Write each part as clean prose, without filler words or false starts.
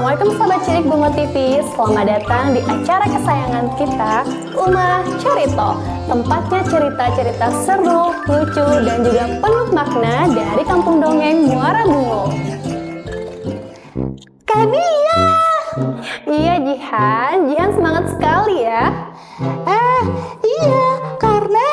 Assalamualaikum Sobat Cilik Bungo TV. Selamat datang di acara kesayangan kita, Uma Cerito. Tempatnya cerita-cerita seru, lucu, dan juga penuh makna dari kampung dongeng Muara Bungo. Kania! Iya Jihan semangat sekali ya. Iya, karena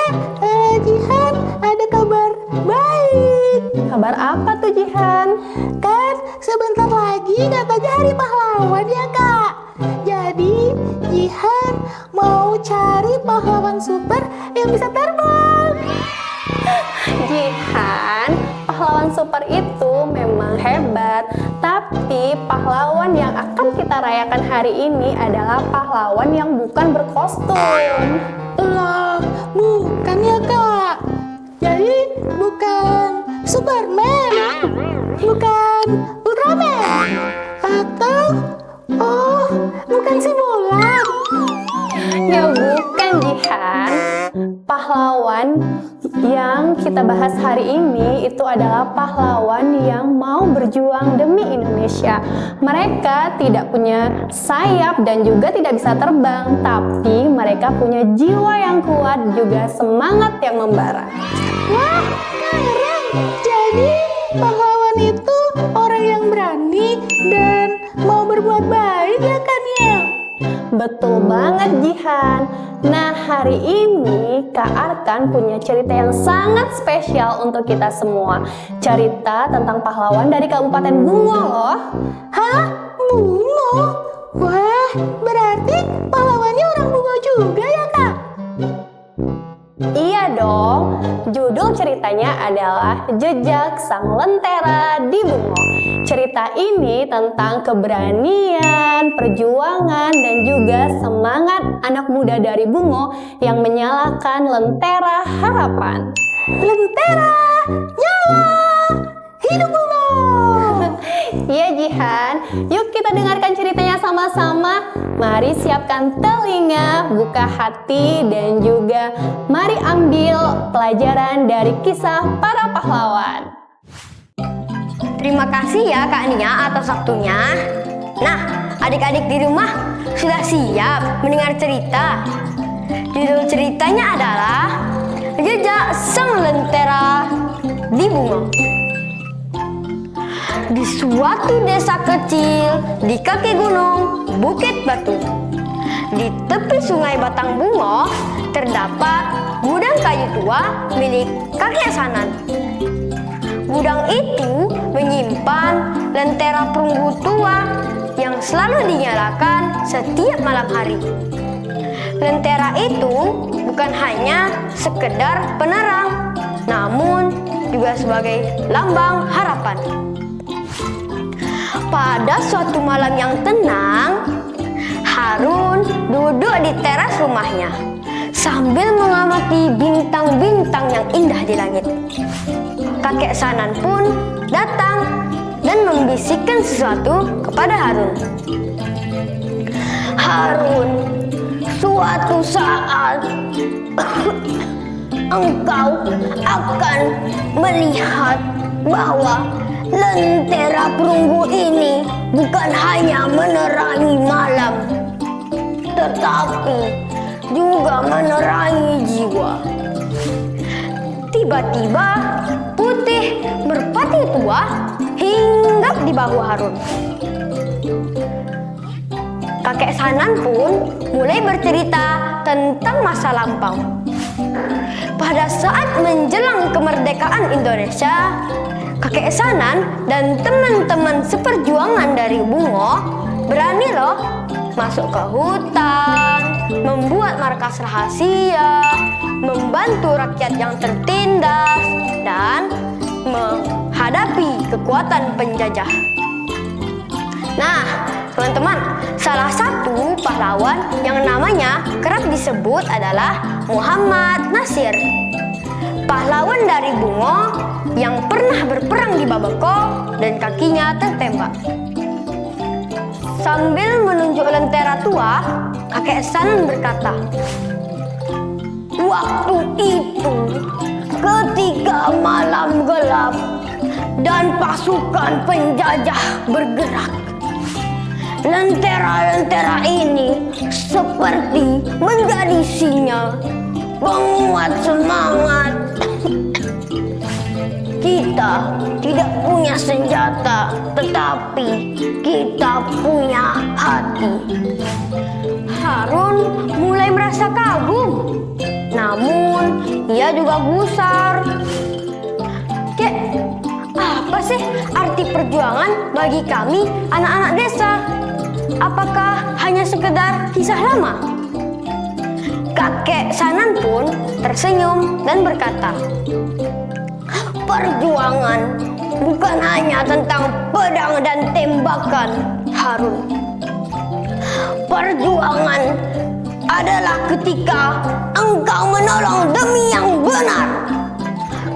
Jihan ada kabar baik. Kabar apa tuh Jihan? Kan sebentar lagi katanya hari pahlawan ya kak. Jadi Jihan mau cari pahlawan super yang bisa terbang. Jihan, pahlawan super itu memang hebat. Tapi pahlawan yang akan kita rayakan hari ini adalah pahlawan yang bukan berkostum. Lah, bukan ya kak. Jadi bukan Superman, bukan Ultraman, atau bukan si Mulan. Ya bukan Jihan. Pahlawan yang kita bahas hari ini itu adalah pahlawan yang mau berjuang demi Indonesia. Mereka tidak punya sayap dan juga tidak bisa terbang, tapi mereka punya jiwa yang kuat juga semangat yang membara. Wah, keren. Jadi pahlawan itu orang yang berani dan mau berbuat baik ya kan ya? Betul banget Jihan. Nah hari ini Kak Arkan punya cerita yang sangat spesial untuk kita semua. Cerita tentang pahlawan dari Kabupaten Bungo loh. Hah? Bungo? Wah, berarti pahlawannya orang Bungo juga ya kak? Iya dong. Judul ceritanya adalah Jejak Sang Lentera di Bungo. Cerita ini tentang keberanian, perjuangan, dan juga semangat anak muda dari Bungo yang menyalakan lentera harapan. Lentera, nyala! Hidup Bungo! Iya Jihan, yuk kita dengarkan ceritanya sama-sama. Mari siapkan telinga, buka hati, dan juga mari ambil pelajaran dari kisah para pahlawan. Terima kasih ya Kak Nia atas waktunya. Nah, adik-adik di rumah sudah siap mendengar cerita? Judul ceritanya adalah Jejak Sang Lentera di Bungo. Di suatu desa kecil di kaki gunung Bukit Batu, di tepi sungai Batang Bungo, terdapat gudang kayu tua milik kakek Sanan. Gudang itu menyimpan lentera perunggu tua yang selalu dinyalakan setiap malam hari. Lentera itu bukan hanya sekedar penerang, namun juga sebagai lambang harapan. Pada suatu malam yang tenang, Harun duduk di teras rumahnya sambil mengamati bintang-bintang yang indah di langit. Kakek Sanan pun datang dan membisikkan sesuatu kepada Harun. Harun, suatu saat engkau akan melihat bahwa lentera perunggu ini bukan hanya menerangi malam, tetapi juga menerangi jiwa. Tiba-tiba Putih merpati tua hinggap di bahu Harun. Kakek Sanan pun mulai bercerita tentang masa lampau. Pada saat menjelang kemerdekaan Indonesia, Kakek Sanan dan teman-teman seperjuangan dari Bungo berani loh masuk ke hutan, membuat markas rahasia, membantu rakyat yang tertindas, dan menghadapi kekuatan penjajah. Nah, teman-teman, salah satu pahlawan yang namanya kerap disebut adalah Muhammad Nasir. Pahlawan dari Bungo yang pernah berperang di Babako dan kakinya tertembak. Sambil menunjuk lentera tua, kakek Sanan berkata, "Waktu itu, ketika malam gelap dan pasukan penjajah bergerak, Lentera-lentera ini seperti menjadi sinyal penguat semangat. Kita tidak punya senjata, tetapi kita punya hati. Harun mulai merasa kagum, namun ia juga gusar. Kek, apa sih arti perjuangan bagi kami anak-anak desa? Apakah hanya sekedar kisah lama? Kakek Sanan pun tersenyum dan berkata, perjuangan bukan hanya tentang pedang dan tembakan, Harun. Perjuangan adalah ketika engkau menolong demi yang benar.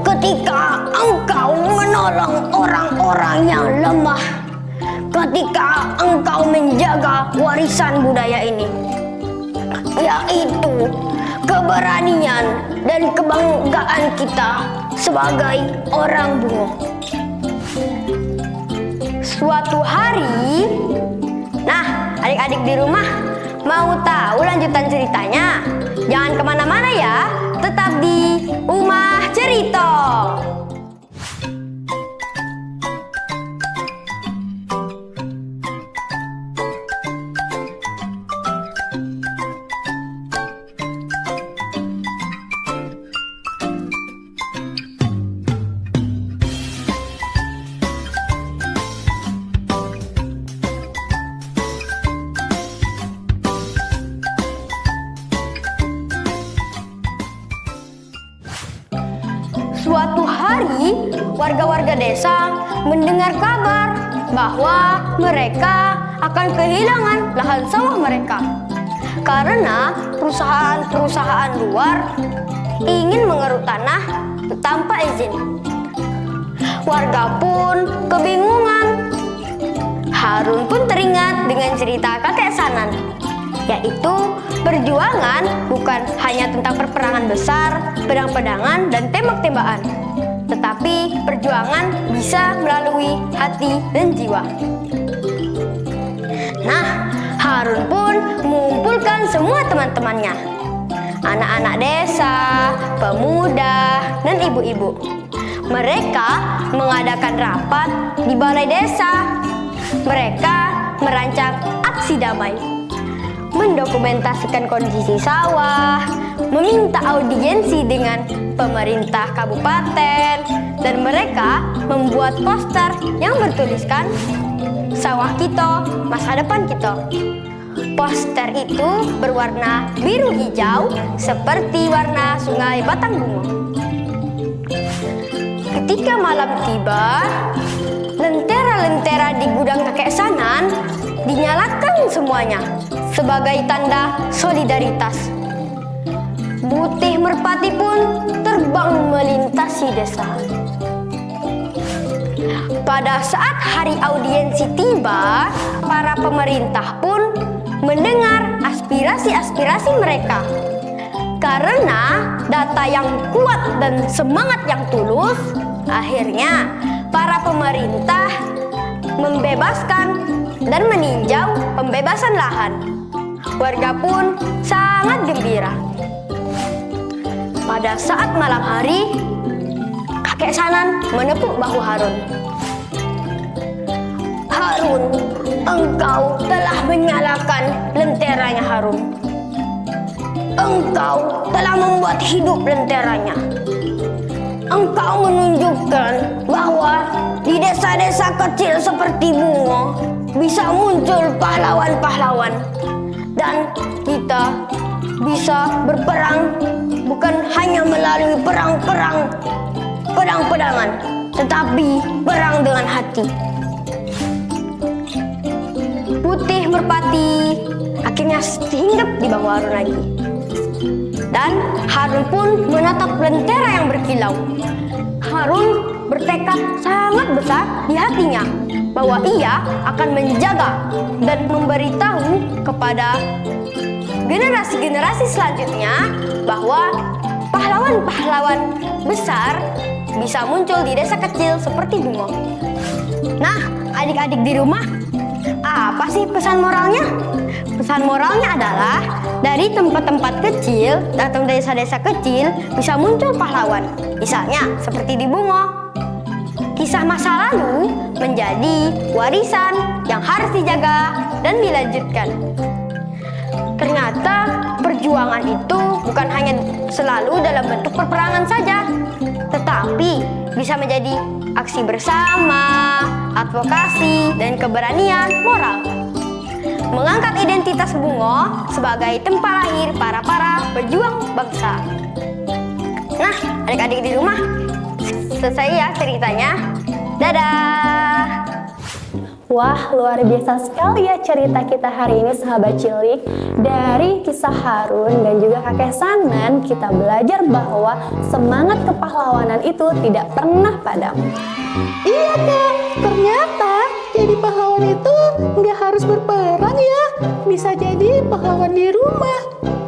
Ketika engkau menolong orang-orang yang lemah. Ketika engkau menjaga warisan budaya ini, yaitu keberanian dan kebanggaan kita sebagai orang Bungo. Suatu hari, nah adik-adik di rumah mau tahu lanjutan ceritanya? Jangan kemana-mana ya, tetap di Umah Cerita. Suatu hari, warga-warga desa mendengar kabar bahwa mereka akan kehilangan lahan sawah mereka karena perusahaan-perusahaan luar ingin mengeruk tanah tanpa izin. Warga pun kebingungan. Harun pun teringat dengan cerita kakek Sanan, yaitu perjuangan bukan hanya tentang perperangan besar, pedang-pedangan, dan tembak-tembakan, tetapi perjuangan bisa melalui hati dan jiwa. Nah, Harun pun mengumpulkan semua teman-temannya, anak-anak desa, pemuda, dan ibu-ibu. Mereka mengadakan rapat di balai desa. Mereka merancang aksi damai, mendokumentasikan kondisi sawah, meminta audiensi dengan pemerintah kabupaten, dan mereka membuat poster yang bertuliskan "Sawah kita, masa depan kita". Poster itu berwarna biru hijau seperti warna Sungai Batang Bungo. Ketika malam tiba, lentera-lentera di gudang kakek Sanan dinyalakan semuanya sebagai tanda solidaritas. Putih merpati pun terbang melintasi desa. Pada saat hari audiensi tiba, para pemerintah pun mendengar aspirasi-aspirasi mereka. Karena data yang kuat dan semangat yang tulus, akhirnya para pemerintah membebaskan dan meninjau pembebasan lahan. Warga pun sangat gembira. Pada saat malam hari, kakek Sanan menepuk bahu Harun. Harun, engkau telah menyalakan lenteranya Harun. Engkau telah membuat hidup lenteranya. Engkau menunjukkan bahwa di desa-desa kecil seperti Bungo bisa muncul pahlawan-pahlawan. Dan kita bisa berperang bukan hanya melalui perang-perang pedang-pedangan, tetapi perang dengan hati. Putih merpati akhirnya hinggap di bahu Harun lagi. Dan Harun pun menatap lentera yang berkilau. Harun bertekad sangat besar di hatinya bahwa ia akan menjaga dan memberitahu kepada generasi-generasi selanjutnya bahwa pahlawan-pahlawan besar bisa muncul di desa kecil seperti Bungo. Nah, adik-adik di rumah, Apa sih pesan moralnya? Pesan moralnya adalah dari tempat-tempat kecil atau desa-desa kecil bisa muncul pahlawan. Misalnya seperti di Bungo. Kisah masa lalu menjadi warisan yang harus dijaga dan dilanjutkan. Ternyata perjuangan itu bukan hanya selalu dalam bentuk peperangan saja, tetapi bisa menjadi aksi bersama, advokasi, dan keberanian moral. Mengangkat identitas Bungo sebagai tempat lahir para pejuang bangsa. Nah, adik-adik di rumah, selesai ya ceritanya. Dadah! Wah, luar biasa sekali ya cerita kita hari ini sahabat cilik. Dari kisah Harun dan juga kakek Sanan, kita belajar bahwa semangat kepahlawanan itu tidak pernah padam. Iya Kak, ternyata jadi pahlawan itu nggak harus berperang ya. Bisa jadi pahlawan di rumah,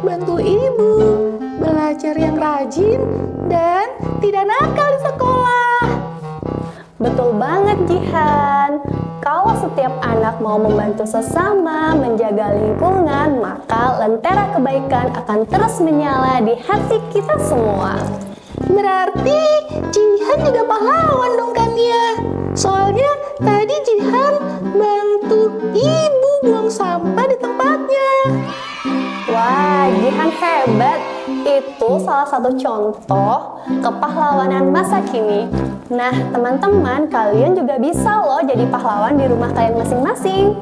bantu ibu, belajar yang rajin, dan tidak nakal di sekolah. Betul banget Jihan. Kalau setiap anak mau membantu sesama, menjaga lingkungan, maka lentera kebaikan akan terus menyala di hati kita semua. Berarti Jihan juga pahlawan dong kan ya? Soalnya tadi Jihan bantu ibu buang sampah di tempatnya. Wah, Jihan hebat. Itu salah satu contoh kepahlawanan masa kini. Nah, teman-teman, kalian juga bisa loh jadi pahlawan di rumah kalian masing-masing.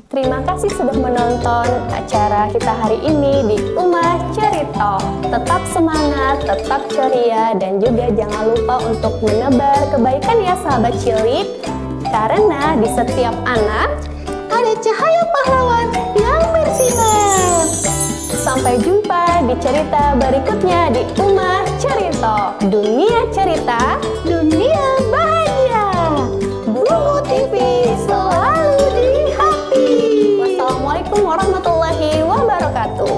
Terima kasih sudah menonton acara kita hari ini di Uma Cerita. Tetap semangat, tetap ceria, dan juga jangan lupa untuk menebar kebaikan ya sahabat cilik. Karena di setiap anak Ada cahaya pahlawan yang bersinar. Sampai jumpa di cerita berikutnya di Uma Cerita. Dunia cerita, Dunia bahagia. Bungo TV selalu di hati. Wassalamualaikum warahmatullahi wabarakatuh.